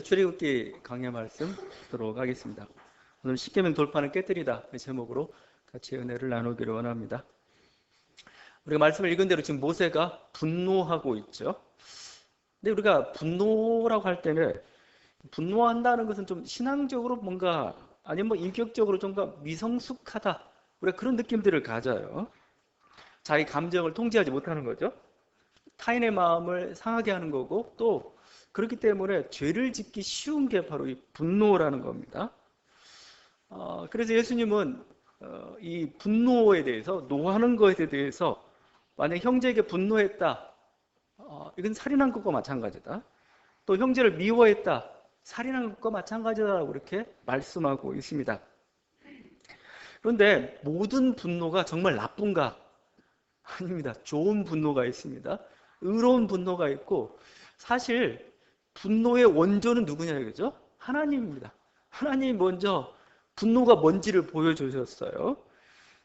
출애굽기 강해 말씀 듣도록 하겠습니다. 오늘 십계명 돌파는 깨뜨리다 제목으로 같이 은혜를 나누기를 원합니다. 우리가 말씀을 읽은 대로 지금 모세가 분노하고 있죠. 근데 우리가 분노라고 할 때는 분노한다는 것은 좀 신앙적으로 뭔가 아니면 뭐 인격적으로 좀 미성숙하다, 우리가 그런 느낌들을 가져요. 자기 감정을 통제하지 못하는 거죠. 타인의 마음을 상하게 하는 거고, 또 그렇기 때문에 죄를 짓기 쉬운 게 바로 이 분노라는 겁니다. 그래서 예수님은 이 분노에 대해서, 노하는 것에 대해서 만약 형제에게 분노했다, 이건 살인한 것과 마찬가지다. 또 형제를 미워했다, 살인한 것과 마찬가지다라고 이렇게 말씀하고 있습니다. 그런데 모든 분노가 정말 나쁜가? 아닙니다. 좋은 분노가 있습니다. 의로운 분노가 있고, 사실 분노의 원조는 누구냐 이거죠? 하나님입니다. 하나님이 먼저 분노가 뭔지를 보여주셨어요.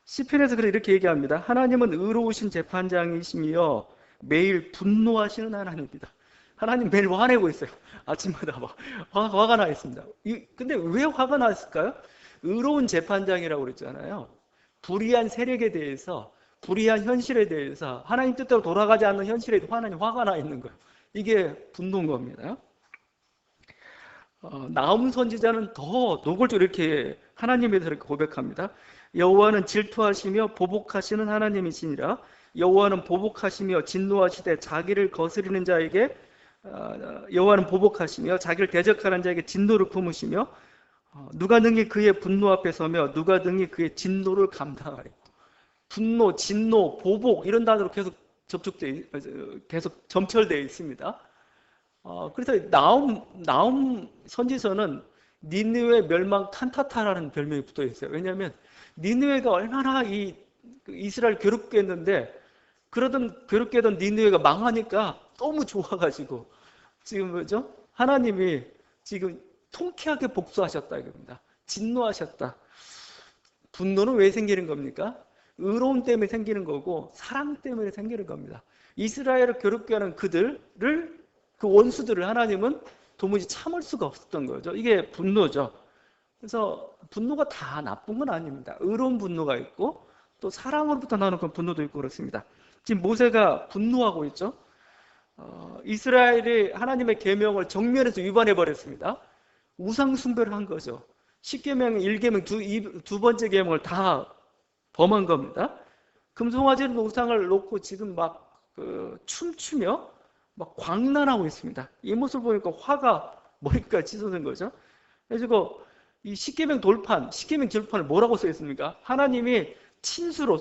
시편에서 이렇게 얘기합니다. 하나님은 의로우신 재판장이시며 매일 분노하시는 하나님입니다. 하나님 매일 화내고 있어요. 아침마다 막 화가 나 있습니다. 근데 왜 화가 났을까요? 의로운 재판장이라고 그랬잖아요. 불의한 세력에 대해서, 불의한 현실에 대해서, 하나님 뜻대로 돌아가지 않는 현실에 하나님 화가 나 있는 거예요. 이게 분노인 겁니다. 나음 선지자는 더 노골적으로 이렇게 하나님에 대해서 이렇게 고백합니다. 여호와는 질투하시며 보복하시는 하나님이시니라. 여호와는 보복하시며 진노하시되 자기를 거스리는 자에게 여호와는 보복하시며 자기를 대적하는 자에게 진노를 품으시며 누가 능히 그의 분노 앞에 서며 누가 능히 그의 진노를 감당하리. 분노, 진노, 보복 이런 단어로 계속 계속 점철되어 있습니다. 그래서 나움 선지서는 니느웨 멸망 칸타타라는 별명이 붙어 있어요. 왜냐하면 니느웨가 얼마나 이스라엘 괴롭게 했는데, 그러던 괴롭게 하던 니느웨가 망하니까 너무 좋아가지고 지금 뭐죠? 하나님이 지금 통쾌하게 복수하셨다 이겁니다. 진노하셨다. 분노는 왜 생기는 겁니까? 의로움 때문에 생기는 거고 사랑 때문에 생기는 겁니다. 이스라엘을 괴롭게 하는 그 원수들을 하나님은 도무지 참을 수가 없었던 거죠. 이게 분노죠. 그래서 분노가 다 나쁜 건 아닙니다. 의로운 분노가 있고 또 사랑으로부터 나오는 그런 분노도 있고 그렇습니다. 지금 모세가 분노하고 있죠. 이스라엘이 하나님의 계명을 정면에서 위반해 버렸습니다. 우상 숭배를 한 거죠. 10계명, 1계명 두 번째 계명을 다 범한 겁니다. 금송아지는 우상을 놓고 지금 막 춤추며 막 광란하고 있습니다. 이 모습을 보니까 화가 머리까지 찢어진 거죠. 그래서 이 십계명 절판을 뭐라고 써 있습니까? 하나님이 친수로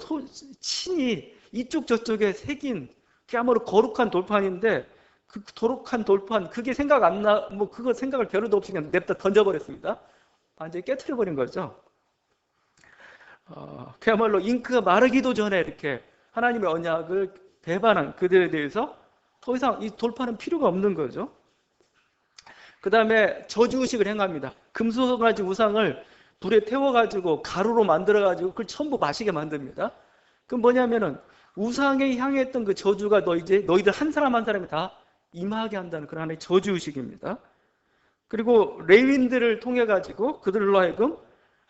친히 이쪽 저쪽에 새긴 그야말로 거룩한 돌판인데, 그 거룩한 돌판 그게 생각 안 나, 뭐 그거 생각을 겨를도 없이 그냥 냅다 던져버렸습니다. 완전히 깨트려버린 거죠. 그야말로 잉크가 마르기도 전에 이렇게 하나님의 언약을 배반한 그들에 대해서 더 이상 이 돌파는 필요가 없는 거죠. 그 다음에 저주의식을 행합니다. 금수송아지 우상을 불에 태워가지고 가루로 만들어가지고 그걸 전부 마시게 만듭니다. 그럼 뭐냐면은 우상에 향했던 그 저주가 너희들 한 사람 한 사람이 다 임하게 한다는 그런 하나의 저주의식입니다. 그리고 레위인들을 통해 가지고 그들로 하여금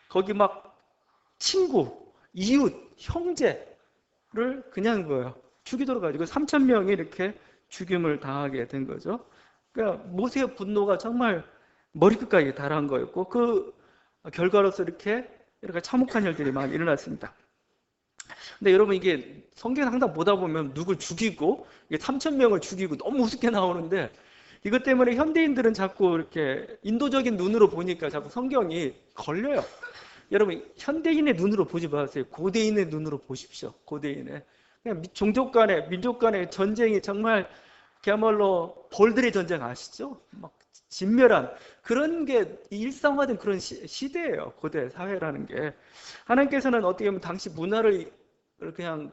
거기 막 친구, 이웃, 형제를 그냥 죽이도록 가지고 3,000명이 이렇게 죽임을 당하게 된 거죠. 그러니까 모세의 분노가 정말 머리끝까지 달한 거였고, 그 결과로서 이렇게 참혹한 일들이 많이 일어났습니다. 근데 여러분, 이게 성경 항상 보다 보면 누굴 죽이고 3,000명을 죽이고 너무 우습게 나오는데, 이것 때문에 현대인들은 자꾸 이렇게 인도적인 눈으로 보니까 자꾸 성경이 걸려요. 여러분, 현대인의 눈으로 보지 마세요. 고대인의 눈으로 보십시오. 고대인의. 그냥 종족 간의, 민족 간의 전쟁이 정말 그야말로 벌들의 전쟁 아시죠? 막 진멸한 그런 게 일상화된 그런 시대예요. 고대 사회라는 게. 하나님께서는 어떻게 보면 당시 문화를 그냥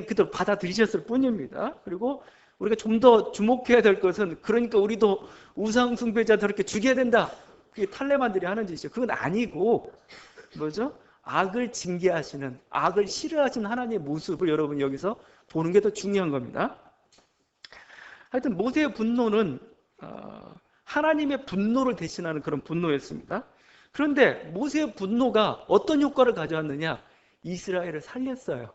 그대로 받아들이셨을 뿐입니다. 그리고 우리가 좀 더 주목해야 될 것은, 그러니까 우리도 우상 숭배자들 이렇게 죽여야 된다, 그게 탈레반들이 하는 짓이죠. 그건 아니고 뭐죠? 악을 징계하시는, 악을 싫어하시는 하나님의 모습을 여러분 여기서 보는 게 더 중요한 겁니다. 하여튼 모세의 분노는 하나님의 분노를 대신하는 그런 분노였습니다. 그런데 모세의 분노가 어떤 효과를 가져왔느냐? 이스라엘을 살렸어요.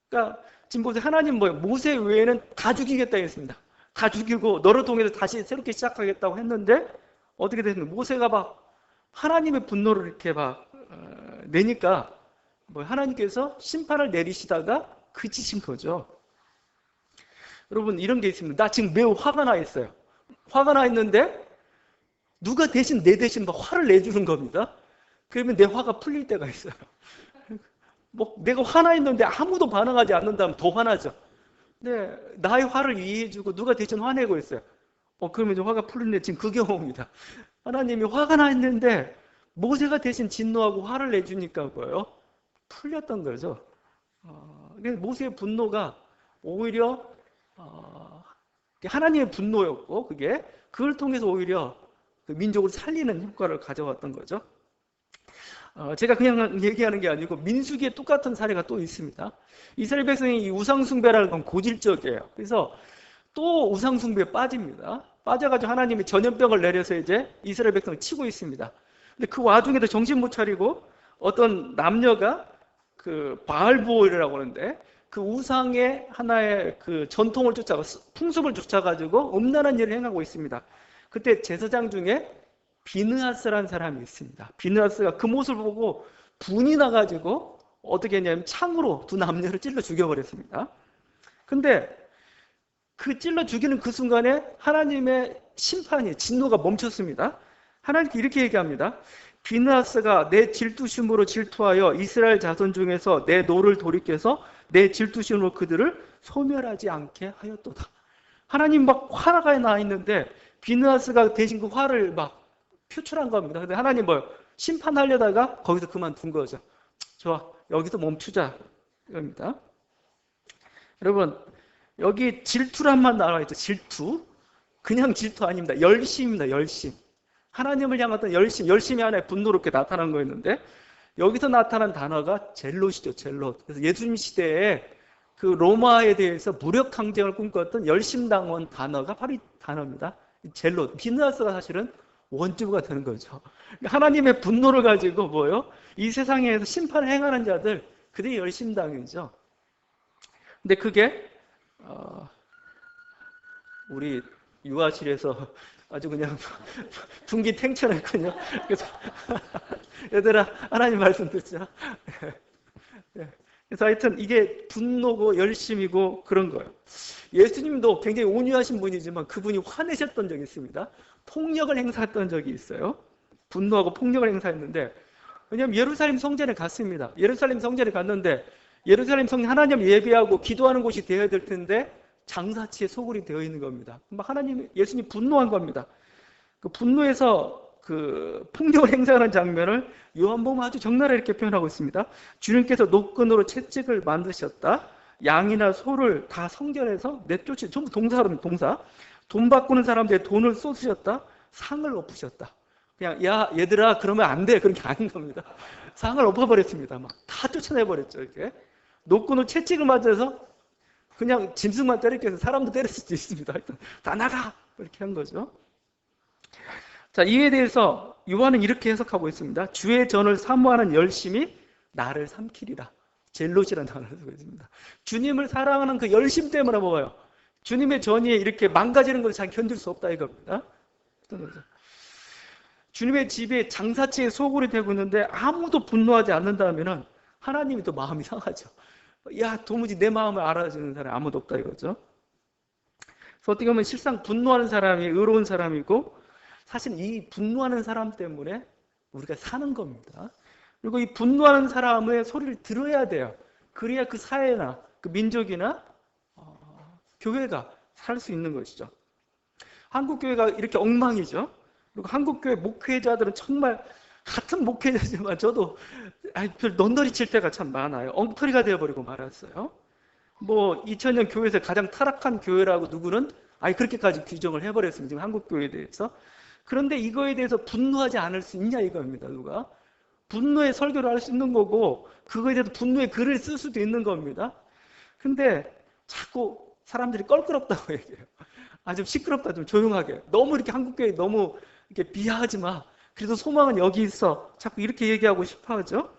그러니까 지금 보세요. 하나님 뭐예요? 모세 외에는 다 죽이겠다 했습니다. 다 죽이고 너를 통해서 다시 새롭게 시작하겠다고 했는데 어떻게 됐는가? 모세가 막 하나님의 분노를 이렇게 막 내니까 뭐 하나님께서 심판을 내리시다가 그치신 거죠. 여러분 이런 게 있습니다. 나 지금 매우 화가 나 있어요. 화가 나 있는데 누가 대신 내 대신 막 화를 내주는 겁니다. 그러면 내 화가 풀릴 때가 있어요. 뭐 내가 화나 있는데 아무도 반응하지 않는다면 더 화나죠. 네, 나의 화를 이해해주고 누가 대신 화내고 있어요. 그러면 이제 화가 풀리는데 지금 그 경우입니다. 하나님이 화가 나 있는데 모세가 대신 진노하고 화를 내주니까 뭐예요? 풀렸던 거죠. 모세의 분노가 오히려 하나님의 분노였고 그걸 통해서 오히려 그 민족을 살리는 효과를 가져왔던 거죠. 제가 그냥 얘기하는 게 아니고 민수기에 똑같은 사례가 또 있습니다. 이스라엘 백성이 이 우상숭배라는 건 고질적이에요. 그래서 또 우상숭배에 빠집니다. 빠져가지고 하나님이 전염병을 내려서 이제 이스라엘 백성을 치고 있습니다. 근데 그 와중에도 정신 못 차리고 어떤 남녀가 그 바알보올이라고 하는데 그 우상의 하나의 그 전통을 풍습을 쫓아가지고 음란한 일을 행하고 있습니다. 그때 제사장 중에 비느하스라는 사람이 있습니다. 비느하스가 그 모습을 보고 분이 나가지고 어떻게 했냐면 창으로 두 남녀를 찔러 죽여버렸습니다. 근데 그 찔러 죽이는 그 순간에 하나님의 심판이 진노가 멈췄습니다. 하나님께 이렇게 얘기합니다. 비느하스가 내 질투심으로 질투하여 이스라엘 자손 중에서 내 노를 돌이켜서 내 질투심으로 그들을 소멸하지 않게 하였도다. 하나님 막 화가 나 있는데 비느하스가 대신 그 화를 막 표출한 겁니다. 근데 하나님 심판하려다가 거기서 그만둔 거죠. 좋아, 여기서 멈추자 이겁니다. 여러분 여기 질투란만 나와 있죠. 질투. 그냥 질투 아닙니다. 열심입니다. 열심. 하나님을 향했던 열심이 하나의 분노로 이렇게 나타난 거였는데 여기서 나타난 단어가 젤롯이죠. 젤롯. 그래서 예수님 시대에 그 로마에 대해서 무력 항쟁을 꿈꿨던 열심당원 단어가 바로 이 단어입니다. 젤롯. 비느하스가 사실은 원주가 되는 거죠. 하나님의 분노를 가지고 이 세상에서 심판을 행하는 자들, 그들이 열심당이죠. 근데 그게 우리 유아실에서 아주 그냥 분기탱천했거든요. 그래서 얘들아 하나님 말씀 듣자. 그래서 하여튼 이게 분노고 열심이고 그런 거예요. 예수님도 굉장히 온유하신 분이지만 그분이 화내셨던 적이 있습니다. 폭력을 행사했던 적이 있어요. 분노하고 폭력을 행사했는데 왜냐하면 예루살렘 성전에 갔습니다. 예루살렘 성전에 갔는데 예루살렘 성전 하나님 예배하고 기도하는 곳이 되어야 될 텐데 장사치에 소굴이 되어 있는 겁니다. 예수님 분노한 겁니다. 그 분노에서 그 폭력을 행사하는 장면을 요한복음 아주 적나라하게 이렇게 표현하고 있습니다. 주님께서 노끈으로 채찍을 만드셨다. 양이나 소를 다 성전에서 내쫓으셨다. 전부 동사입니다. 동사. 돈 바꾸는 사람들의 돈을 쏟으셨다. 상을 엎으셨다. 그냥 야 얘들아 그러면 안 돼. 그런 게 아닌 겁니다. 상을 엎어버렸습니다. 막 다 쫓아내버렸죠. 이렇게 노끈으로 채찍을 맞아서 그냥 짐승만 때리게 해서 사람도 때릴 수도 있습니다. 하여튼 다 나가! 이렇게 한 거죠. 자, 이에 대해서 요한은 이렇게 해석하고 있습니다. 주의 전을 사모하는 열심이 나를 삼키리라. 젤롯이라는 단어를 쓰고 있습니다. 주님을 사랑하는 그 열심 때문에 뭐예요? 주님의 전이 이렇게 망가지는 것을 잘 견딜 수 없다 이겁니다. 주님의 집에 장사치에 소굴이 되고 있는데 아무도 분노하지 않는다면 하나님이 또 마음이 상하죠. 야, 도무지 내 마음을 알아주는 사람이 아무도 없다 이거죠. 그래서 어떻게 보면 실상 분노하는 사람이 의로운 사람이고 사실 이 분노하는 사람 때문에 우리가 사는 겁니다. 그리고 이 분노하는 사람의 소리를 들어야 돼요. 그래야 그 사회나 그 민족이나 교회가 살 수 있는 것이죠. 한국교회가 이렇게 엉망이죠. 그리고 한국교회 목회자들은 정말 같은 목회자지만 저도 별 넌더리 칠 때가 참 많아요. 엉터리가 되어버리고 말았어요. 2000년 교회에서 가장 타락한 교회라고 누구는 그렇게까지 규정을 해버렸습니다. 지금 한국교회에 대해서. 그런데 이거에 대해서 분노하지 않을 수 있냐 이겁니다. 누가? 분노의 설교를 할 수 있는 거고 그거에 대해서 분노의 글을 쓸 수도 있는 겁니다. 근데 자꾸 사람들이 껄끄럽다고 얘기해요. 아, 좀 시끄럽다, 좀 조용하게. 너무 이렇게 한국교회 너무 이렇게 비하하지 마. 그래도 소망은 여기 있어. 자꾸 이렇게 얘기하고 싶어 하죠?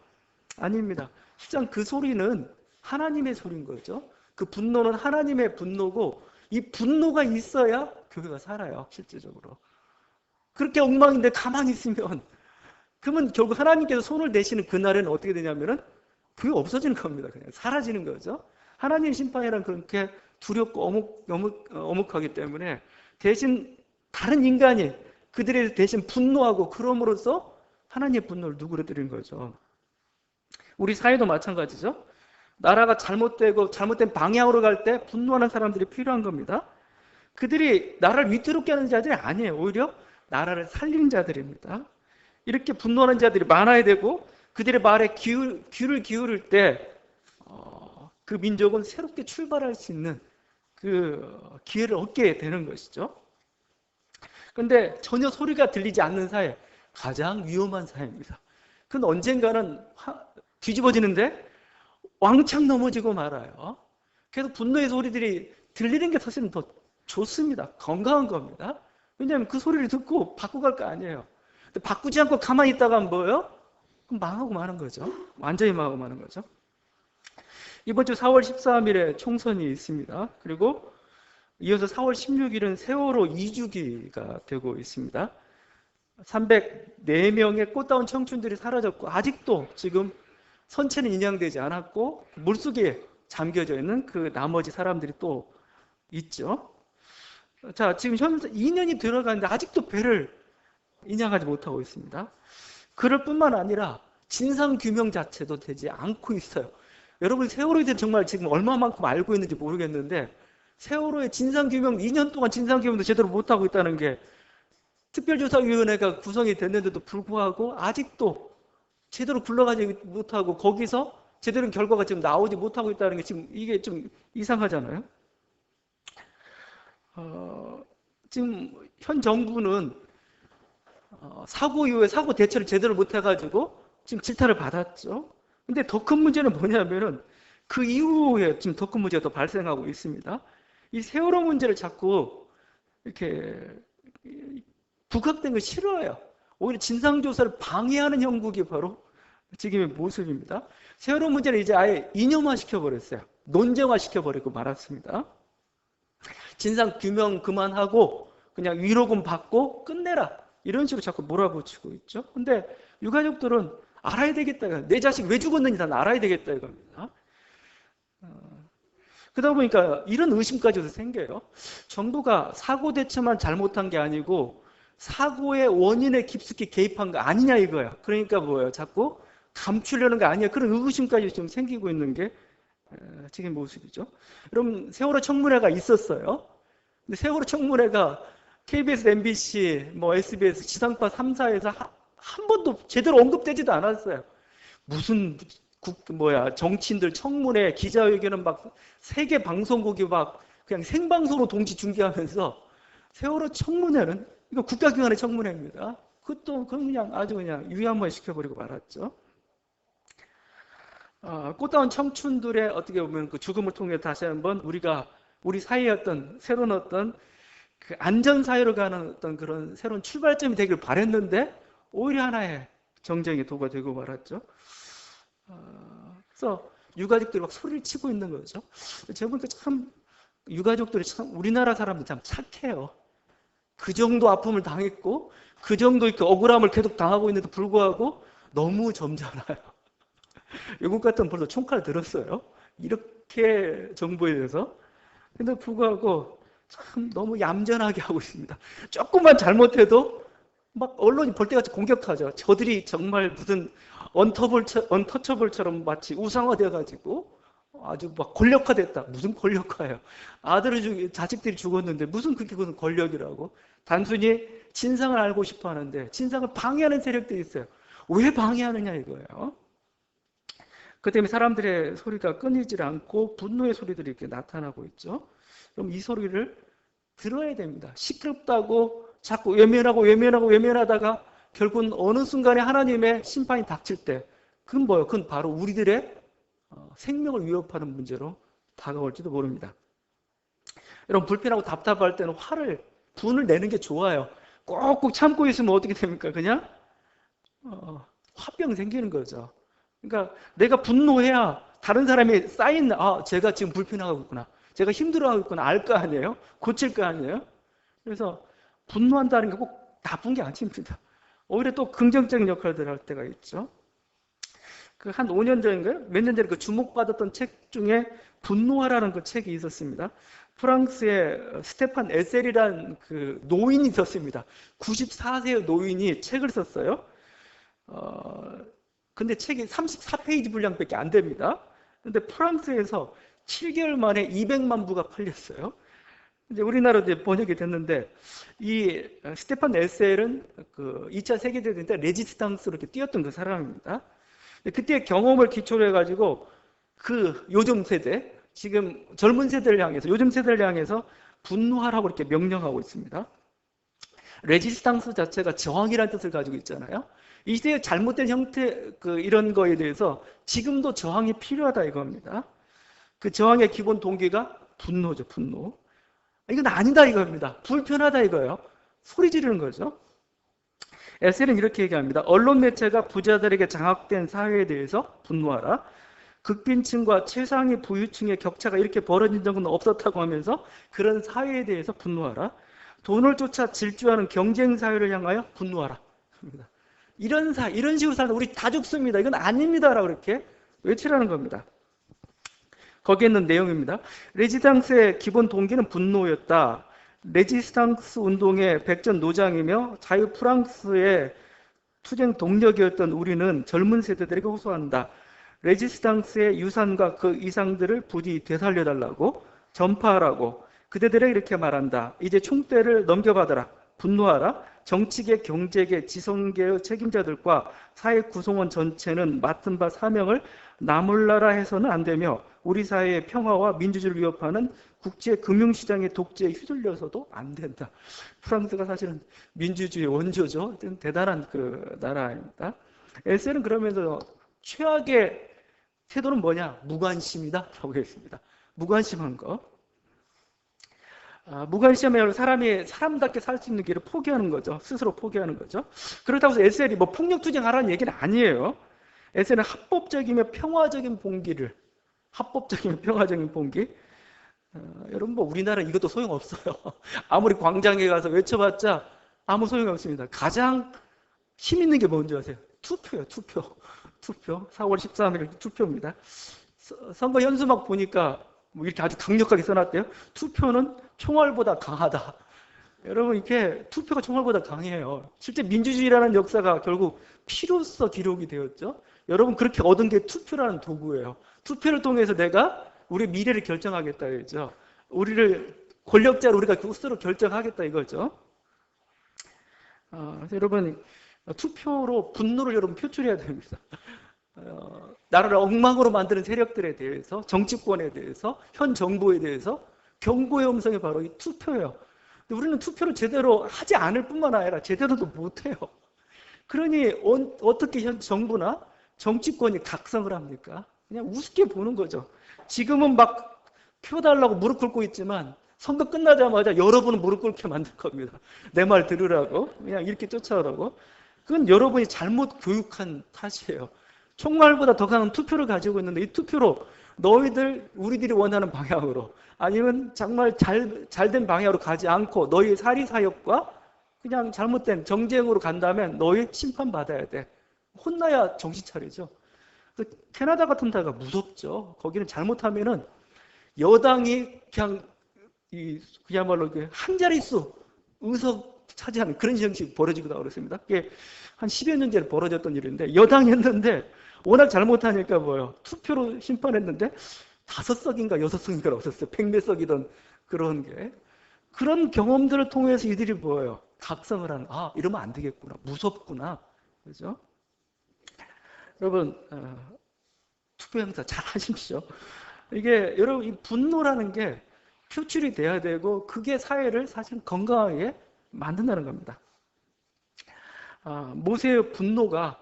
아닙니다. 실際그 소리는 하나님의 소리인 거죠. 그 분노는 하나님의 분노고, 이 분노가 있어야 교회가 살아요, 실제적으로. 그렇게 엉망인데 가만히 있으면, 그러면 결국 하나님께서 손을 대시는 그날에는 어떻게 되냐면은, 그게 없어지는 겁니다. 그냥 사라지는 거죠. 하나님의 심판이란 그렇게 두렵고 어묵하기 때문에 대신 다른 인간이 그들에 대신 분노하고 그럼으로써 하나님의 분노를 누그러뜨리는 거죠. 우리 사회도 마찬가지죠. 나라가 잘못되고 잘못된 방향으로 갈 때 분노하는 사람들이 필요한 겁니다. 그들이 나라를 위태롭게 하는 자들이 아니에요. 오히려 나라를 살리는 자들입니다. 이렇게 분노하는 자들이 많아야 되고 그들의 말에 귀를 기울일 때 그 민족은 새롭게 출발할 수 있는 그 기회를 얻게 되는 것이죠. 그런데 전혀 소리가 들리지 않는 사회, 가장 위험한 사회입니다. 그건 언젠가는 뒤집어지는데 왕창 넘어지고 말아요. 그래서 분노의 소리들이 들리는 게 사실은 더 좋습니다. 건강한 겁니다. 왜냐하면 그 소리를 듣고 바꿔갈 거 아니에요. 근데 바꾸지 않고 가만히 있다가 뭐예요? 그럼 망하고 마는 거죠. 완전히 망하고 마는 거죠. 이번 주 4월 13일에 총선이 있습니다. 그리고 이어서 4월 16일은 세월호 2주기가 되고 있습니다. 304명의 꽃다운 청춘들이 사라졌고 아직도 지금 선체는 인양되지 않았고 물속에 잠겨져 있는 그 나머지 사람들이 또 있죠. 자, 지금 현재 2년이 들어가는데 아직도 배를 인양하지 못하고 있습니다. 그럴 뿐만 아니라 진상규명 자체도 되지 않고 있어요. 여러분 세월호에 대해 정말 지금 얼마만큼 알고 있는지 모르겠는데 세월호의 진상규명 2년 동안 진상규명도 제대로 못하고 있다는 게 특별조사위원회가 구성이 됐는데도 불구하고 아직도 제대로 굴러가지 못하고 거기서 제대로 결과가 지금 나오지 못하고 있다는 게 지금 이게 좀 이상하잖아요. 지금 현 정부는 사고 이후에 사고 대처를 제대로 못해가지고 지금 질타를 받았죠. 근데 더 큰 문제는 뭐냐면은 그 이후에 지금 더 큰 문제가 더 발생하고 있습니다. 이 세월호 문제를 자꾸 이렇게 부각된 걸 싫어해요. 오히려 진상조사를 방해하는 형국이 바로 지금의 모습입니다. 세월호 문제를 이제 아예 이념화 시켜버렸어요. 논쟁화 시켜버리고 말았습니다. 진상 규명 그만하고 그냥 위로금 받고 끝내라. 이런 식으로 자꾸 몰아붙이고 있죠. 근데 유가족들은 알아야 되겠다. 내 자식 왜 죽었는지 난 알아야 되겠다 이겁니다. 그러다 보니까 이런 의심까지도 생겨요. 정부가 사고 대처만 잘못한 게 아니고 사고의 원인에 깊숙이 개입한 거 아니냐 이거야. 그러니까 뭐예요? 자꾸 감추려는 거 아니야. 그런 의구심까지 좀 생기고 있는 게 지금 모습이죠. 여러분 세월호 청문회가 있었어요. 근데 세월호 청문회가 KBS, MBC, 뭐 SBS, 지상파 3사에서 한 번도 제대로 언급되지도 않았어요. 무슨 정치인들 청문회, 기자회견은 막 세계 방송국이 막 그냥 생방송으로 동시 중계하면서 세월호 청문회는 이거 국가기관의 청문회입니다. 그것도 그냥 아주 그냥 유야무야 시켜버리고 말았죠. 꽃다운 청춘들의 어떻게 보면 그 죽음을 통해 다시 한번 우리 사회의 어떤 새로운 어떤 그 안전사회로 가는 어떤 그런 새로운 출발점이 되길 바랬는데 오히려 하나의 정쟁의 도가 되고 말았죠. 그래서 유가족들이 막 소리를 치고 있는 거죠. 제가 보니까 참 유가족들이 참 우리나라 사람들 참 착해요. 그 정도 아픔을 당했고 그 정도 이렇게 억울함을 계속 당하고 있는데도 불구하고 너무 점잖아요. 외국 같은 벌써 총칼 들었어요. 이렇게 정부에 대해서. 근데 불구하고 참 너무 얌전하게 하고 있습니다. 조금만 잘못해도 막 언론이 볼때같이 공격하죠. 저들이 정말 무슨 언터처블처럼 마치 우상화되어가지고 아주 막 권력화됐다. 무슨 권력화예요? 자식들이 죽었는데 무슨 그렇게 그건 권력이라고? 단순히 진상을 알고 싶어 하는데 진상을 방해하는 세력들이 있어요. 왜 방해하느냐 이거예요. 그 때문에 사람들의 소리가 끊이질 않고 분노의 소리들이 이렇게 나타나고 있죠. 그럼 이 소리를 들어야 됩니다. 시끄럽다고 자꾸 외면하다가 결국은 어느 순간에 하나님의 심판이 닥칠 때 그건 뭐예요? 그건 바로 우리들의 생명을 위협하는 문제로 다가올지도 모릅니다. 여러분 불편하고 답답할 때는 분을 내는 게 좋아요. 꼭꼭 참고 있으면 어떻게 됩니까? 그냥 화병 생기는 거죠. 그러니까 내가 분노해야 다른 사람이 쌓인 제가 지금 불편하고 있구나. 제가 힘들어하고 있구나. 알 거 아니에요? 고칠 거 아니에요? 그래서 분노한다는 게 꼭 나쁜 게 아닙니다. 오히려 또 긍정적인 역할들을 할 때가 있죠. 그 한 5년 전인가요? 몇 년 전에 그 주목받았던 책 중에 분노하라는 그 책이 있었습니다. 프랑스의 스테판 에셀이라는 그 노인이 있었습니다. 94세의 노인이 책을 썼어요. 근데 책이 34페이지 분량밖에 안 됩니다. 근데 프랑스에서 7개월 만에 200만 부가 팔렸어요. 이제 우리나라도 이제 번역이 됐는데, 이 스테판 에셀은 그 2차 세계대전 때 레지스탕스로 이렇게 뛰었던 그 사람입니다. 그때 경험을 기초로 해가지고 그 요즘 세대, 지금 젊은 세대를 향해서, 요즘 세대를 향해서 분노하라고 이렇게 명령하고 있습니다. 레지스탕스 자체가 저항이라는 뜻을 가지고 있잖아요. 이 시대의 잘못된 형태, 이런 거에 대해서 지금도 저항이 필요하다 이겁니다. 그 저항의 기본 동기가 분노죠, 분노. 이건 아니다 이겁니다. 불편하다 이거예요. 소리 지르는 거죠. 에셀은 이렇게 얘기합니다. 언론 매체가 부자들에게 장악된 사회에 대해서 분노하라. 극빈층과 최상위 부유층의 격차가 이렇게 벌어진 적은 없었다고 하면서 그런 사회에 대해서 분노하라. 돈을 쫓아 질주하는 경쟁 사회를 향하여 분노하라. 이런 식으로 살다 우리 다 죽습니다. 이건 아닙니다라고 이렇게 외치라는 겁니다. 거기에 있는 내용입니다. 레지스탕스의 기본 동기는 분노였다. 레지스탕스 운동의 백전노장이며 자유 프랑스의 투쟁 동력이었던 우리는 젊은 세대들에게 호소한다. 레지스탕스의 유산과 그 이상들을 부디 되살려달라고, 전파하라고 그대들에게 이렇게 말한다. 이제 총대를 넘겨받아라. 분노하라. 정치계, 경제계, 지성계의 책임자들과 사회 구성원 전체는 맡은 바 사명을 나몰라라 해서는 안 되며 우리 사회의 평화와 민주주의를 위협하는 국제 금융시장의 독재에 휘둘려서도 안 된다. 프랑스가 사실은 민주주의 원조죠. 대단한 그 나라입니다. 에셀은 그러면서 최악의 태도는 뭐냐? 무관심이다 라고 했습니다. 무관심한 거. 무관심하면 사람이 사람답게 살 수 있는 길을 포기하는 거죠. 스스로 포기하는 거죠. 그렇다고 해서 에셀이 뭐 폭력투쟁하라는 얘기는 아니에요. 에셀은 합법적이며 평화적인 봉기를, 합법적이며 평화적인 봉기. 여러분 뭐 우리나라 이것도 소용없어요. 아무리 광장에 가서 외쳐봤자 아무 소용이 없습니다. 가장 힘 있는 게 뭔지 아세요? 투표예요. 투표. 4월 13일 투표입니다. 선거 현수막 보니까 뭐 이렇게 아주 강력하게 써놨대요. 투표는 총알보다 강하다. 여러분 이렇게 투표가 총알보다 강해요. 실제 민주주의라는 역사가 결국 피로써 기록이 되었죠. 여러분 그렇게 얻은 게 투표라는 도구예요. 투표를 통해서 내가 우리 미래를 결정하겠다 이거죠. 우리를 권력자로 우리가 스스로 결정하겠다 이거죠. 그래서 여러분 투표로 분노를 여러분 표출해야 됩니다. 나라를 엉망으로 만드는 세력들에 대해서, 정치권에 대해서, 현 정부에 대해서 경고의 음성이 바로 이 투표예요. 근데 우리는 투표를 제대로 하지 않을 뿐만 아니라 제대로도 못해요. 그러니 어떻게 현 정부나 정치권이 각성을 합니까? 그냥 우습게 보는 거죠. 지금은 막 표 달라고 무릎 꿇고 있지만 선거 끝나자마자 여러분은 무릎 꿇게 만들 겁니다. 내 말 들으라고, 그냥 이렇게 쫓아오라고. 그건 여러분이 잘못 교육한 탓이에요. 총알보다 더 강한 투표를 가지고 있는데 이 투표로 우리들이 원하는 방향으로 아니면 정말 잘된 방향으로 가지 않고 너희 사리사욕과 그냥 잘못된 정쟁으로 간다면 너희 심판받아야 돼. 혼나야 정신 차리죠. 캐나다 같은 데가 무섭죠. 거기는 잘못하면은 여당이 그야말로 한 자릿수 의석 차지하는 그런 형식이 벌어지기도 하고 그렇습니다. 그게 한 10여 년 전에 벌어졌던 일인데 여당이 했는데 워낙 잘못하니까 투표로 심판했는데 5석인가 6석인가 없었어요. 100몇 석이던 그런 게. 그런 경험들을 통해서 이들이 각성을 하는, 이러면 안 되겠구나. 무섭구나. 그죠? 여러분, 투표 행사 잘 하십시오. 이게 여러분 이 분노라는 게 표출이 돼야 되고 그게 사회를 사실 건강하게 만든다는 겁니다. 모세의 분노가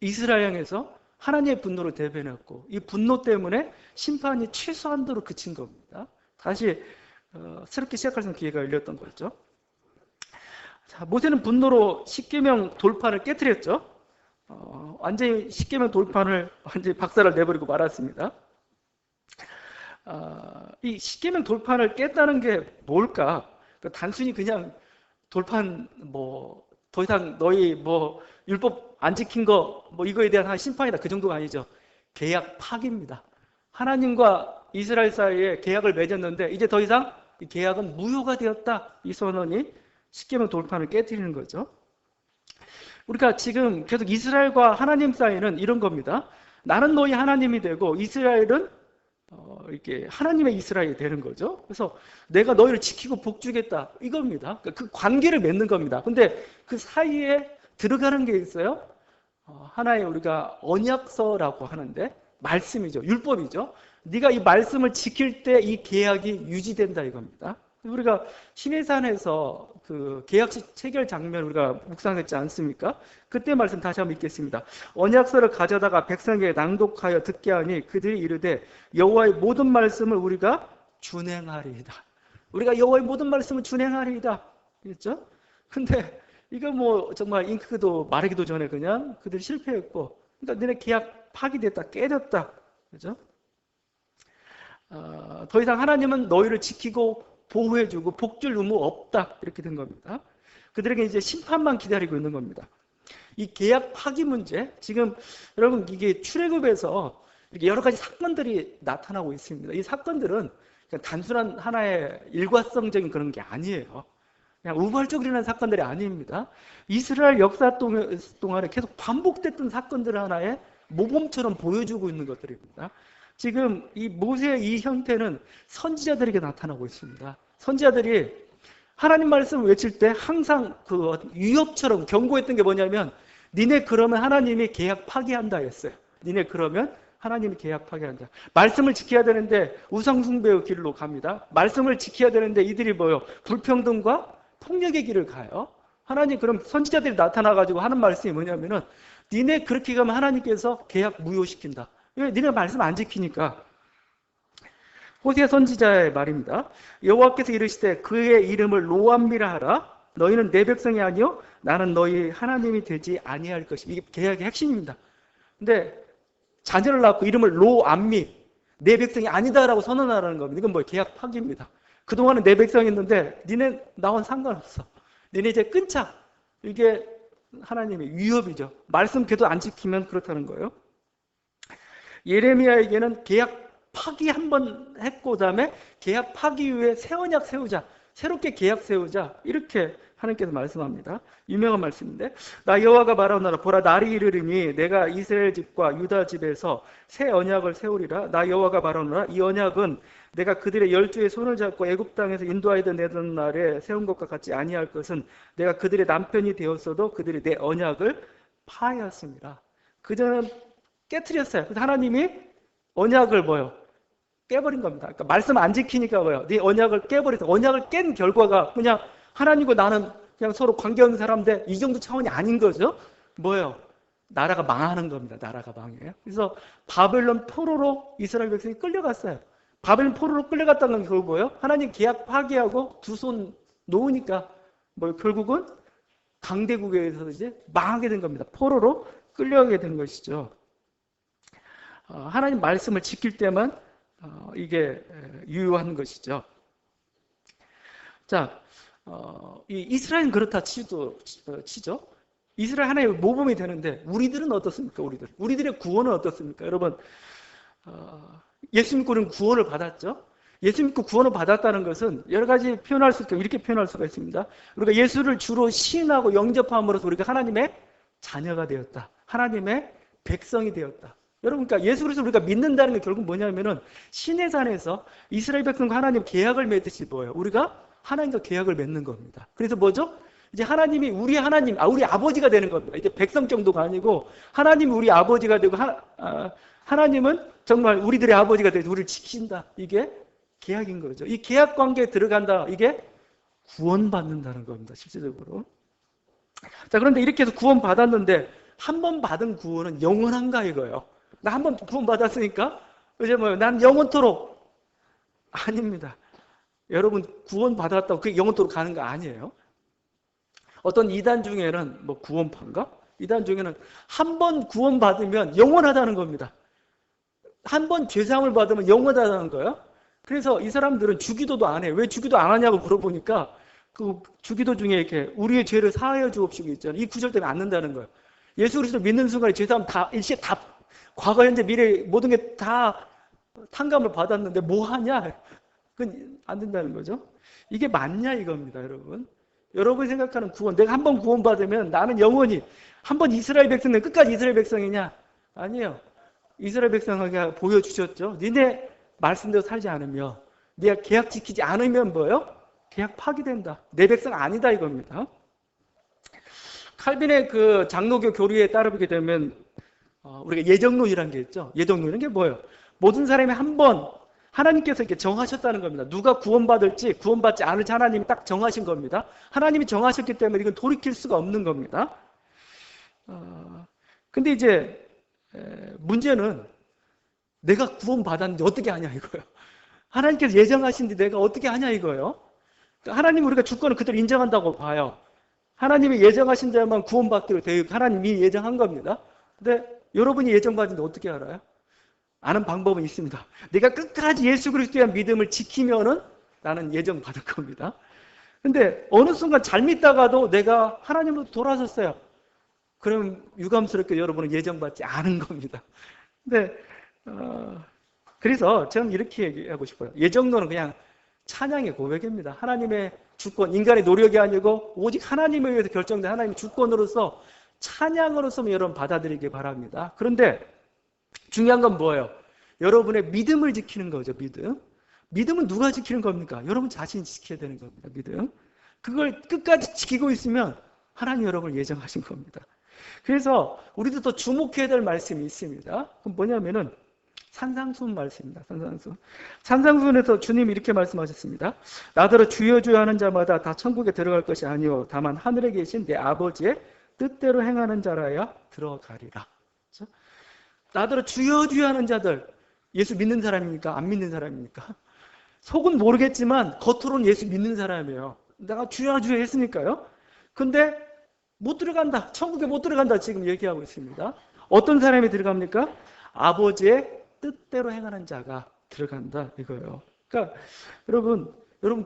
이스라엘 향해서 하나님의 분노를 대변했고 이 분노 때문에 심판이 최소한도로 그친 겁니다. 다시 새롭게 시작할 수 있는 기회가 열렸던 거죠. 자, 모세는 분노로 십계명 돌판을 깨뜨렸죠. 완전히 십계명 돌판을 완전히 박살을 내버리고 말았습니다. 이 십계명 돌판을 깼다는 게 뭘까? 그러니까 단순히 그냥 돌판 뭐 더 이상 너희 뭐 율법 안 지킨 거 뭐 이거에 대한 심판이다, 그 정도가 아니죠. 계약 파기입니다. 하나님과 이스라엘 사이에 계약을 맺었는데 이제 더 이상 이 계약은 무효가 되었다. 이 선언이 십계명 돌판을 깨뜨리는 거죠. 우리가 지금 계속 이스라엘과 하나님 사이는 이런 겁니다. 나는 너희 하나님이 되고 이스라엘은 이렇게 하나님의 이스라엘이 되는 거죠. 그래서 내가 너희를 지키고 복주겠다, 이겁니다. 그 관계를 맺는 겁니다. 근데 그 사이에 들어가는 게 있어요. 하나의 우리가 언약서라고 하는데 말씀이죠. 율법이죠. 네가 이 말씀을 지킬 때 이 계약이 유지된다, 이겁니다. 우리가 시내산에서 그 계약식 체결 장면 우리가 묵상했지 않습니까? 그때 말씀 다시 한번 읽겠습니다. 언약서를 가져다가 백성에게 낭독하여 듣게 하니 그들이 이르되 여호와의 모든 말씀을 우리가 준행하리이다. 우리가 여호와의 모든 말씀을 준행하리이다. 그랬죠? 근데 이거 뭐 정말 잉크도 마르기도 전에 그냥 그들이 실패했고, 그러니까 너네 계약 파기됐다, 깨졌다. 그죠? 더 이상 하나님은 너희를 지키고 보호해주고 복줄 의무 없다, 이렇게 된 겁니다. 그들에게 이제 심판만 기다리고 있는 겁니다. 이 계약 파기 문제, 지금 여러분 이게 출애굽에서 이렇게 여러 가지 사건들이 나타나고 있습니다. 이 사건들은 그냥 단순한 하나의 일과성적인 그런 게 아니에요. 그냥 우발적으로 일어난 사건들이 아닙니다. 이스라엘 역사 동안에 계속 반복됐던 사건들 하나의 모범처럼 보여주고 있는 것들입니다. 지금 이 모세의 이 형태는 선지자들에게 나타나고 있습니다. 선지자들이 하나님 말씀을 외칠 때 항상 그 위협처럼 경고했던 게 뭐냐면, 니네 그러면 하나님이 계약 파기한다 했어요. 니네 그러면 하나님이 계약 파기한다. 말씀을 지켜야 되는데 우상숭배의 길로 갑니다. 말씀을 지켜야 되는데 이들이 뭐요? 불평등과 폭력의 길을 가요. 하나님, 그럼 선지자들이 나타나가지고 하는 말씀이 뭐냐면은, 니네 그렇게 가면 하나님께서 계약 무효시킨다. 왜? 니네 말씀 안 지키니까. 호세 선지자의 말입니다. 여호와께서 이르시되 그의 이름을 로암미라 하라. 너희는 내 백성이 아니요 나는 너희 하나님이 되지 아니할 것이. 이게 계약의 핵심입니다. 근데 자녀를 낳고 이름을 로암미, 내 백성이 아니다라고 선언하라는 겁니다. 이건 뭐 계약 파기입니다. 그동안은 내 백성이었는데 니네 나와는 상관없어. 니네 이제 끊자. 이게 하나님의 위협이죠. 말씀 계속 안 지키면 그렇다는 거예요. 예레미야에게는 계약 파기 한 번 했고 그다음에 계약 파기 이후에 새 언약 세우자, 새롭게 계약 세우자, 이렇게 하나님께서 말씀합니다. 유명한 말씀인데, 나 여호와가 말하노라. 보라, 날이 이르리니 내가 이스라엘 집과 유다 집에서 새 언약을 세우리라. 나 여호와가 말하노라. 이 언약은 내가 그들의 열조의 손을 잡고 애굽 땅에서 인도하여 내던 날에 세운 것과 같지 아니할 것은 내가 그들의 남편이 되었어도 그들이 내 언약을 파하였습니다. 그전은 깨트렸어요. 그래서 하나님이 언약을 뭐요? 깨버린 겁니다. 그러니까 말씀 안 지키니까 뭐요? 네 언약을 깨버렸어. 언약을 깬 결과가 그냥 하나님과 나는 그냥 서로 관계없는 사람인데 이 정도 차원이 아닌 거죠. 뭐예요? 나라가 망하는 겁니다. 나라가 망해요. 그래서 바벨론 포로로 이스라엘 백성이 끌려갔어요. 바벨론 포로로 끌려갔다는 건 결국 뭐예요? 하나님 계약 파기하고 두 손 놓으니까 뭐 결국은 강대국에 의해서 이제 망하게 된 겁니다. 포로로 끌려가게 된 것이죠. 하나님 말씀을 지킬 때만 이게 유효한 것이죠. 자, 이 이스라엘은 그렇다 치죠. 이스라엘 하나의 모범이 되는데 우리들은 어떻습니까? 우리들의 구원은 어떻습니까? 여러분, 예수 믿고 우리는 구원을 받았죠. 예수 믿고 구원을 받았다는 것은 여러 가지 표현할 수 있고 이렇게 표현할 수가 있습니다. 우리가 예수를 주로 시인하고 영접함으로써 우리가 하나님의 자녀가 되었다. 하나님의 백성이 되었다. 여러분, 그러니까 예수 그리스도를 우리가 믿는다는 게 결국 뭐냐면은 시내산에서 이스라엘 백성과 하나님 계약을 맺듯이 뭐예요? 우리가 하나님과 계약을 맺는 겁니다. 그래서 뭐죠? 이제 하나님이 우리 하나님, 우리 아버지가 되는 겁니다. 이제 백성 정도가 아니고 하나님이 우리 아버지가 되고 하나님은 정말 우리들의 아버지가 되고 우리를 지킨다. 이게 계약인 거죠. 이 계약 관계에 들어간다. 이게 구원받는다는 겁니다. 실질적으로. 자, 그런데 이렇게 해서 구원 받았는데 한 번 받은 구원은 영원한가 이거예요. 나 한 번 구원 받았으니까 이제 난 영원토록 아닙니다. 여러분 구원 받았다고 그게 영원토록 가는 거 아니에요. 어떤 이단 중에는 뭐 구원파인가? 이단 중에는 한 번 구원 받으면 영원하다는 겁니다. 한 번 죄사함을 받으면 영원하다는 거예요. 그래서 이 사람들은 주기도도 안 해. 왜 주기도 안 하냐고 물어보니까 그 주기도 중에 이렇게 우리의 죄를 사하여 주옵시고 있잖아요. 이 구절 때문에 안 는다는 거예요. 예수 그리스도 믿는 순간에 죄사함 다 일시에 다 과거 현재 미래 모든 게 다 탕감을 받았는데 뭐 하냐? 그건 안 된다는 거죠. 이게 맞냐 이겁니다, 여러분. 여러분이 생각하는 구원, 내가 한 번 구원받으면 나는 영원히 한 번 이스라엘 백성은 끝까지 이스라엘 백성이냐? 아니에요. 이스라엘 백성에게 보여주셨죠. 니네 말씀대로 살지 않으며 네가 계약 지키지 않으면 뭐예요? 계약 파기된다. 내 백성 아니다 이겁니다. 칼빈의 그 장로교 교리에 따르게 되면 우리가 예정론이라는 게 있죠. 예정론이라는 게 뭐예요? 모든 사람이 한 번 하나님께서 이렇게 정하셨다는 겁니다. 누가 구원받을지 구원받지 않을지 하나님이 딱 정하신 겁니다. 하나님이 정하셨기 때문에 이건 돌이킬 수가 없는 겁니다. 근데 이제 문제는 내가 구원받았는데 어떻게 하냐 이거예요. 하나님께서 예정하신데 내가 어떻게 하냐 이거예요. 하나님 우리가 주권을 그대로 인정한다고 봐요. 하나님이 예정하신 자만 구원받기로 되어 있고 하나님이 예정한 겁니다. 근데 여러분이 예정받은데 어떻게 알아요? 아는 방법은 있습니다. 내가 끝까지 예수 그리스도에 대한 믿음을 지키면은 나는 예정받을 겁니다. 근데 어느 순간 잘 믿다가도 내가 하나님으로 돌아섰어요. 그럼 유감스럽게 여러분은 예정받지 않은 겁니다. 근데 그래서 저는 이렇게 얘기하고 싶어요. 예정론은 그냥 찬양의 고백입니다. 하나님의 주권, 인간의 노력이 아니고 오직 하나님에 의해서 결정된 하나님의 주권으로서 찬양으로서 여러분 받아들이기 바랍니다. 그런데 중요한 건 뭐예요? 여러분의 믿음을 지키는 거죠. 믿음은 누가 지키는 겁니까? 여러분 자신이 지켜야 되는 겁니다. 믿음. 그걸 끝까지 지키고 있으면 하나님 여러분을 예정하신 겁니다. 그래서 우리도 더 주목해야 될 말씀이 있습니다. 그럼 뭐냐면은 산상수훈 말씀입니다. 산상수훈에서 주님이 이렇게 말씀하셨습니다. 나더러 주여 주여 하는 자마다 다 천국에 들어갈 것이 아니오 다만 하늘에 계신 내 아버지의 뜻대로 행하는 자라야 들어가리라. 그렇죠? 나더러 주여 주여 하는 자들, 예수 믿는 사람입니까? 안 믿는 사람입니까? 속은 모르겠지만 겉으로는 예수 믿는 사람이에요. 내가 주여 주여 했으니까요. 근데 못 들어간다. 천국에 못 들어간다. 지금 얘기하고 있습니다. 어떤 사람이 들어갑니까? 아버지의 뜻대로 행하는 자가 들어간다 이거예요. 그러니까 여러분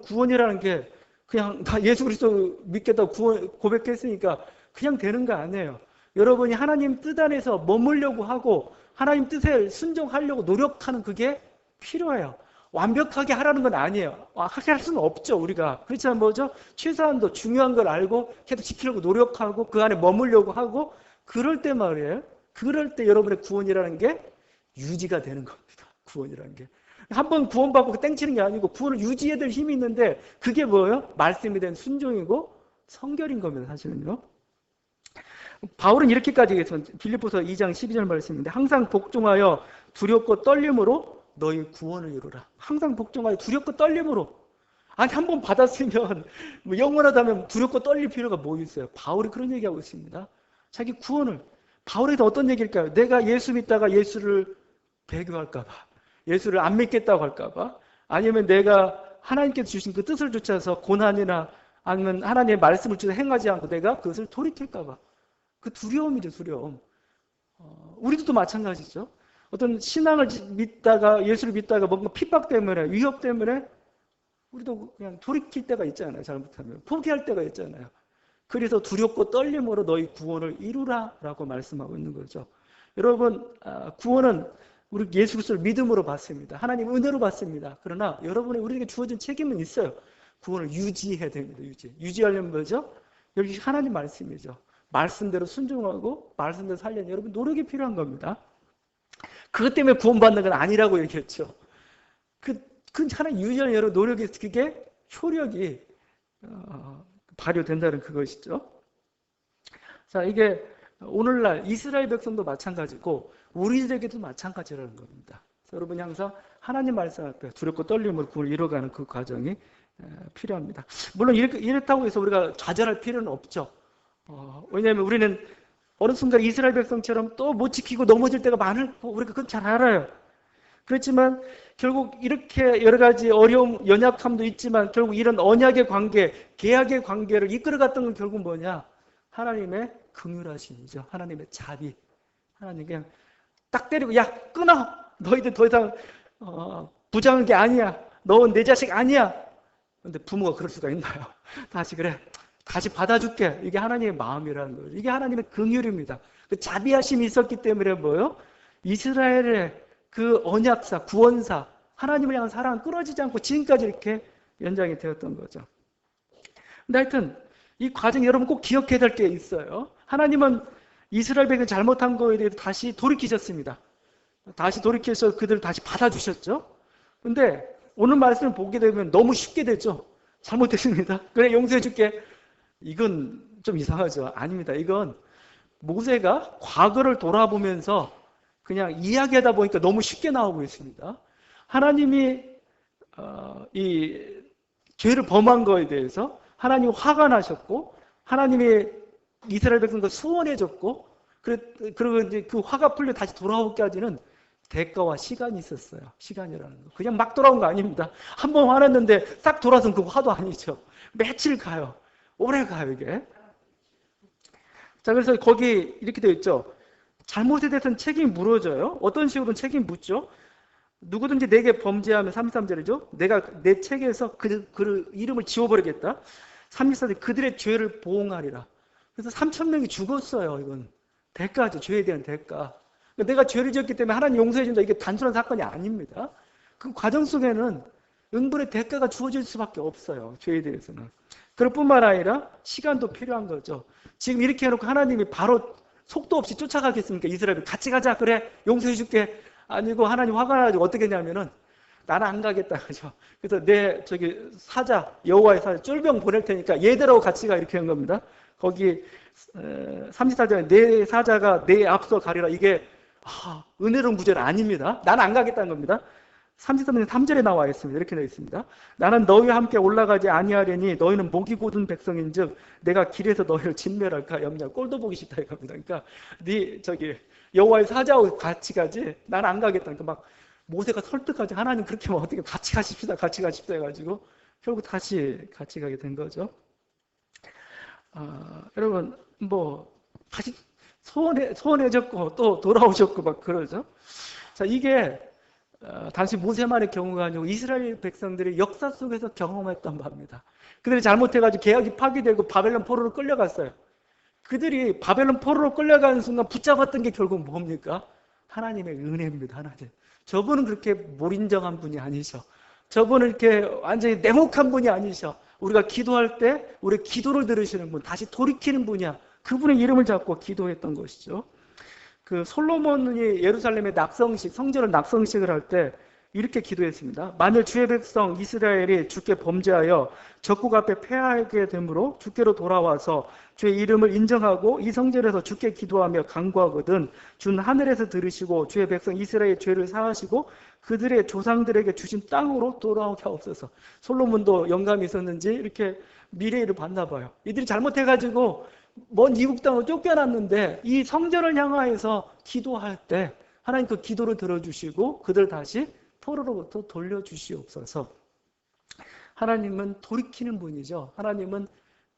구원이라는 게 그냥 다 예수 그리스도 믿겠다고 구원 고백했으니까 그냥 되는 거 아니에요. 여러분이 하나님 뜻 안에서 머물려고 하고 하나님 뜻에 순종하려고 노력하는 그게 필요해요. 완벽하게 하라는 건 아니에요. 하게 할 수는 없죠, 우리가. 그렇지만 뭐죠? 최소한도 중요한 걸 알고 계속 지키려고 노력하고 그 안에 머물려고 하고 그럴 때 말이에요. 그럴 때 여러분의 구원이라는 게 유지가 되는 겁니다. 구원이라는 게. 한번 구원받고 땡치는 게 아니고 구원을 유지해야 될 힘이 있는데 그게 뭐예요? 말씀이 된 순종이고 성결인 겁니다, 사실은요. 바울은 이렇게까지 얘기해서 빌립보서 2장 12절 말씀인데 항상 복종하여 두렵고 떨림으로 너희 구원을 이루라. 항상 복종하여 두렵고 떨림으로. 아니 한 번 받았으면 뭐 영원하다면 두렵고 떨릴 필요가 뭐 있어요. 바울이 그런 얘기하고 있습니다. 자기 구원을. 바울에도 어떤 얘기일까요? 내가 예수 믿다가 예수를 배교할까 봐. 예수를 안 믿겠다고 할까 봐. 아니면 내가 하나님께서 주신 그 뜻을 쫓아서 고난이나 아니면 하나님의 말씀을 주서 행하지 않고 내가 그것을 돌이킬까 봐. 그 두려움이죠, 두려움. 우리도 또 마찬가지죠. 어떤 신앙을 믿다가 예수를 믿다가 뭔가 핍박 때문에 위협 때문에 우리도 그냥 돌이킬 때가 있잖아요. 잘못하면 포기할 때가 있잖아요. 그래서 두렵고 떨림으로 너희 구원을 이루라라고 말씀하고 있는 거죠. 여러분 구원은 우리 예수 그리스도를 믿음으로 받습니다. 하나님 은혜로 받습니다. 그러나 여러분이 우리에게 주어진 책임은 있어요. 구원을 유지해야 됩니다. 유지하려면 뭐죠? 여기 하나님 말씀이죠. 말씀대로 순종하고 말씀대로 살려는 여러분 노력이 필요한 겁니다. 그것 때문에 구원받는 건 아니라고 얘기했죠. 그 하나님 유지하는 여러 노력이 그게 효력이 발효된다는 그것이죠. 자, 이게 오늘날 이스라엘 백성도 마찬가지고 우리들에게도 마찬가지라는 겁니다. 여러분이 항상 하나님 말씀 앞에 두렵고 떨림으로 구원을 이뤄가는 그 과정이 필요합니다. 물론 이렇다고 해서 우리가 좌절할 필요는 없죠. 왜냐하면 우리는 어느 순간 이스라엘 백성처럼 또 못 지키고 넘어질 때가 많을 거 우리가 그건 잘 알아요. 그렇지만 결국 이렇게 여러 가지 어려움, 연약함도 있지만 결국 이런 언약의 관계, 계약의 관계를 이끌어갔던 건 결국 뭐냐? 하나님의 긍휼하심이죠. 하나님의 자비. 하나님 그냥 딱 때리고 야 끊어. 너희들 더 이상 부정한 게 아니야. 너 내 자식 아니야. 근데 부모가 그럴 수가 있나요? 다시 그래. 다시 받아줄게. 이게 하나님의 마음이라는 거예요. 이게 하나님의 긍휼입니다. 그 자비하심이 있었기 때문에 뭐예요? 이스라엘의 그 언약사, 구원사, 하나님을 향한 사랑은 끊어지지 않고 지금까지 이렇게 연장이 되었던 거죠. 근데 하여튼 이 과정 여러분 꼭 기억해야 될 게 있어요. 하나님은 이스라엘 백성 잘못한 거에 대해서 다시 돌이키셨습니다. 다시 돌이켜서 그들을 다시 받아주셨죠. 근데 오늘 말씀을 보게 되면 너무 쉽게 되죠. 잘못했습니다. 그래 용서해 줄게. 이건 좀 이상하죠. 아닙니다. 이건 모세가 과거를 돌아보면서 그냥 이야기하다 보니까 너무 쉽게 나오고 있습니다. 하나님이 이 죄를 범한 거에 대해서 하나님이 화가 나셨고 하나님이 이스라엘 백성도 수원해줬고 그리고 이제 그 화가 풀려 다시 돌아오기까지는 대가와 시간이 있었어요. 시간이라는 거. 그냥 막 돌아온 거 아닙니다. 한 번 화났는데 딱 돌아선 그 화도 아니죠. 며칠 가요. 오래 가요, 이게. 자, 그래서 거기 이렇게 되어 있죠. 잘못에 대해서는 책임이 물어져요. 어떤 식으로든 책임이 묻죠. 누구든지 내게 범죄하면 33절이죠. 내가 내 책에서 그 이름을 지워버리겠다. 34절 그들의 죄를 보응하리라. 그래서 3,000명이 죽었어요. 이건 대가죠. 죄에 대한 대가. 내가 죄를 지었기 때문에 하나님 용서해 준다. 이게 단순한 사건이 아닙니다. 그 과정 속에는 응분의 대가가 주어질 수밖에 없어요. 죄에 대해서는. 그럴 뿐만 아니라 시간도 필요한 거죠. 지금 이렇게 해놓고 하나님이 바로 속도 없이 쫓아가겠습니까? 이스라엘 같이 가자. 그래 용서해 줄게. 아니고 하나님 화가 나가지고 어떻게 했냐면은 나는 안 가겠다. 그죠? 그래서 내 사자 여호와의 사자 쫄병 보낼 테니까 얘들하고 같이 가 이렇게 한 겁니다. 거기 34절에 내 사자가 내 앞서 가리라. 이게 은혜로운 구절 아닙니다. 나는 안 가겠다는 겁니다. 33절 3절에 나와 있습니다. 이렇게 되어 있습니다. 나는 너희와 함께 올라가지 아니하려니 너희는 목이 곧은 백성인즉 내가 길에서 너희를 진멸할까 염려. 꼴도 보기 싫다 이겁니다. 그러니까 여호와의 사자하고 같이 가지 나는 안 가겠다니까 막 모세가 설득하지 하나님 그렇게 하면 어떻게 같이 가십시다 해가지고 결국 다시 같이 가게 된 거죠. 여러분 다시 소원해졌고 또 돌아오셨고 막 그러죠. 자, 이게 단지 모세만의 경우가 아니고 이스라엘 백성들이 역사 속에서 경험했던 바입니다. 그들이 잘못해가지고 계약이 파기되고 바벨론 포로로 끌려갔어요. 그들이 바벨론 포로로 끌려가는 순간 붙잡았던 게 결국 뭡니까? 하나님의 은혜입니다. 하나님. 저분은 그렇게 몰인정한 분이 아니셔. 저분은 이렇게 완전히 냉혹한 분이 아니셔. 우리가 기도할 때 우리 기도를 들으시는 분, 다시 돌이키는 분이야. 그분의 이름을 잡고 기도했던 것이죠. 그 솔로몬이 예루살렘의 낙성식, 성전을 낙성식을 할 때 이렇게 기도했습니다. 만일 주의 백성 이스라엘이 주께 범죄하여 적국 앞에 패하게 되므로 주께로 돌아와서 주의 이름을 인정하고 이 성전에서 주께 기도하며 간구하거든 주는 하늘에서 들으시고 주의 백성 이스라엘의 죄를 사하시고 그들의 조상들에게 주신 땅으로 돌아오게 하옵소서. 솔로몬도 영감이 있었는지 이렇게 미래를 봤나 봐요. 이들이 잘못해가지고 먼 이국 땅으로 쫓겨났는데 이 성전을 향하여서 기도할 때 하나님 그 기도를 들어주시고 그들 다시 포로로부터 돌려주시옵소서. 하나님은 돌이키는 분이죠. 하나님은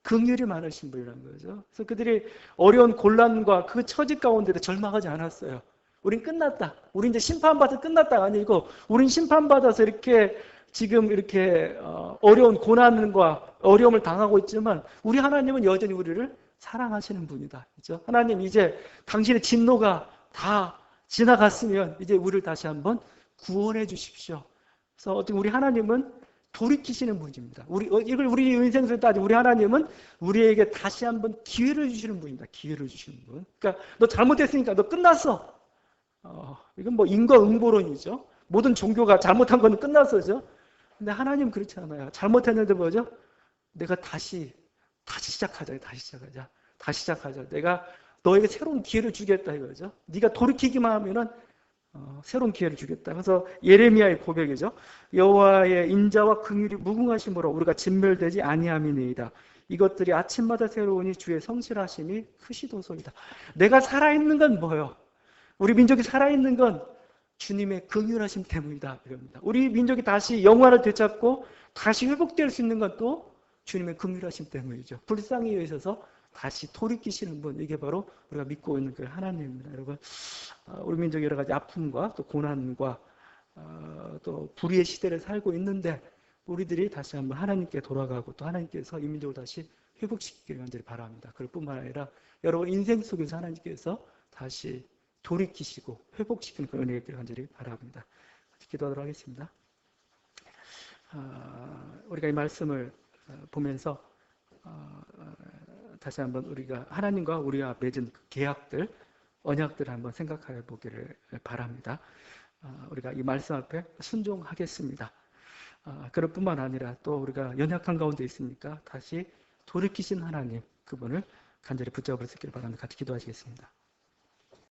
긍휼이 많으신 분이라는 거죠. 그래서 그들이 어려운 곤란과 그 처지 가운데도 절망하지 않았어요. 우린 끝났다. 우린 이제 심판받아서 끝났다가 아니고 우린 심판받아서 지금 이렇게 어려운 고난과 어려움을 당하고 있지만 우리 하나님은 여전히 우리를 사랑하시는 분이다. 그렇죠? 하나님 이제 당신의 진노가 다 지나갔으면 이제 우리를 다시 한번 구원해 주십시오. 그래서 어떻게 우리 하나님은 돌이키시는 분입니다. 이걸 우리 인생 속에 따지면 우리 하나님은 우리에게 다시 한번 기회를 주시는 분입니다. 기회를 주시는 분. 그러니까 너 잘못했으니까 너 끝났어. 이건 인과응보론이죠. 모든 종교가 잘못한 건 끝났어죠. 근데 하나님 그렇지 않아요. 잘못했는데 뭐죠? 내가 다시 시작하자. 다시 시작하자. 내가 너에게 새로운 기회를 주겠다 이거죠. 네가 돌이키기만 하면은 새로운 기회를 주겠다. 그래서 예레미야의 고백이죠. 여호와의 인자와 긍휼이 무궁하심으로 우리가 진멸되지 아니함이니이다. 이것들이 아침마다 새로우니 주의 성실하심이 크시도소이다. 내가 살아있는 건 뭐예요? 우리 민족이 살아있는 건 주님의 긍휼하심 때문이다. 이겁니다. 우리 민족이 다시 영화를 되찾고 다시 회복될 수 있는 것도 주님의 긍휼하심 때문이죠. 불쌍히 여기셔서 다시 돌이키시는 분, 이게 바로 우리가 믿고 있는 그 하나님입니다. 여러분, 우리 민족이 여러 가지 아픔과 또 고난과 또 불의의 시대를 살고 있는데 우리들이 다시 한번 하나님께 돌아가고 또 하나님께서 이 민족을 다시 회복시키기를 간절히 바랍니다. 그럴 뿐만 아니라 여러분 인생 속에서 하나님께서 다시 돌이키시고 회복시키는 그런 은혜를 간절히 바랍니다. 기도하도록 하겠습니다. 우리가 이 말씀을 보면서 다시 한번 우리가 하나님과 우리가 맺은 계약들, 언약들을 한번 생각해 보기를 바랍니다. 우리가 이 말씀 앞에 순종하겠습니다. 그럴 뿐만 아니라 또 우리가 연약한 가운데 있으니까 다시 돌이키신 하나님, 그분을 간절히 붙잡을 수 있기를 바랍니다. 같이 기도하시겠습니다.